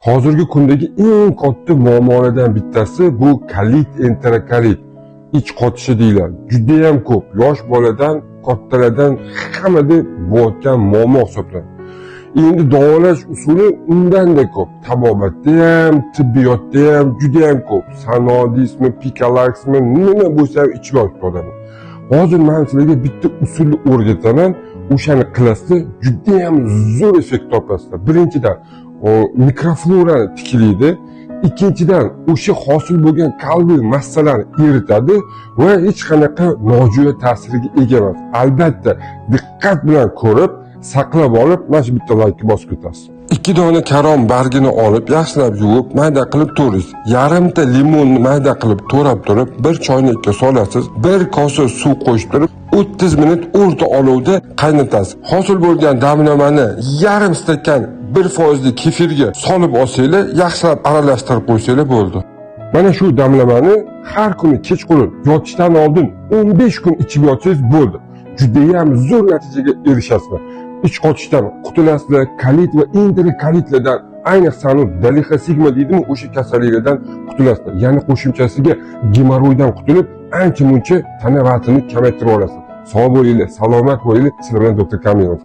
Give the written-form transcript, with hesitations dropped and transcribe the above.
Hozirgi kundagi eng katta muammolardan bittasi bu kalit enterokalit, ich qotishi deyiladi. Juda ham ko'p yosh boladan kattalardan hammada bo'layotgan muammo hisoblanadi. Endi davolash usuli undan-da ko'p. Tabobatda ham, tibbiyotda ham juda ham ko'p. Sanodismi, pikalaksmi, nima bo'lsa ham ichiga olib odamni. Hozir men sizlarga bitta usulni o'rgataman. O'shani qilasizlar, juda ham zo'r effekt topasizlar. Birinchidan, mikroflorani tiklaydi. Ikkinchidan, o'sha hosil bo'lgan qalbiy massalarni eritadi va hech qanaqa nojo'ya ta'siriga ega emas. Albatta, diqqat bilan ko'rib, saqlab olib, mana shu bitta laykni bosib o'tasiz. 2 dona karom bargini olib, yaxshilab yuvib, mayda qilib to'g'raysiz. Yarimta limonni mayda qilib to'rab turib, bir choynakka solasiz, bir kosa suv qo'shib turib, 30 minut o'rta olovda qaynatasiz. Hosil bo'lgan damlamani yarim stakan 1% kefirga solib olsanglar, yaxshilab aralashtirib qo'ysanglar bo'ldi. Mana shu damlamani har kuni kechqurun yotishdan oldin 15 kun ichib yotsangiz bo'ldi. Juda ham zo'r natijaga erishasizlar. Ich qotishdan qutulasizlar, kalit va enterokalitlardan, ayniqsa dalixa sigma deydimi, o'sha kasalliklardan qutulasizlar. Ya'ni qo'shimchasiga gemoroydan qutulib, ancha-muncha tana vatini kamaytirib olasiz. Sog' bo'linglar, salomat bo'linglar. Sizlar bilan doktor Kamilov.